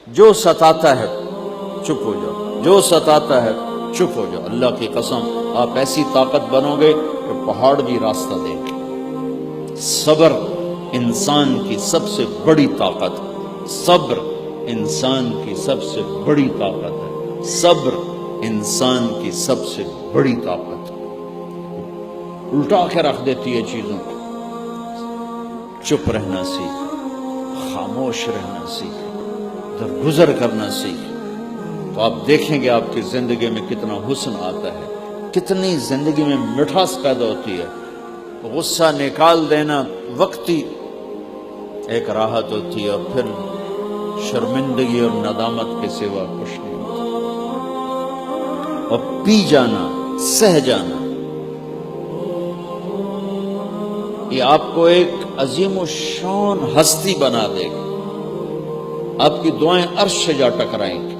جو ستاتا ہے چپ ہو جاؤ، جو ستاتا ہے چپ ہو جاؤ۔ اللہ کی قسم آپ ایسی طاقت بنو گے کہ پہاڑ بھی راستہ دیں گے۔ صبر انسان کی سب سے بڑی طاقت، صبر انسان کی سب سے بڑی طاقت ہے، صبر انسان کی سب سے بڑی طاقت ہے۔ الٹا کے رکھ دیتی ہے چیزوں کو۔ چپ رہنا سیکھ، خاموش رہنا سیکھ، درگزر کرنا سیکھ، تو آپ دیکھیں گے آپ کی زندگی میں کتنا حسن آتا ہے، کتنی زندگی میں مٹھاس پیدا ہوتی ہے۔ غصہ نکال دینا وقتی ایک راحت ہوتی ہے، اور پھر شرمندگی اور ندامت کے سوا کچھ نہیں ہوتا۔ اور پی جانا، سہ جانا، یہ آپ کو ایک عظیم الشان ہستی بنا دے گا۔ آپ کی دعائیں عرش سے جا ٹکرائیں گی۔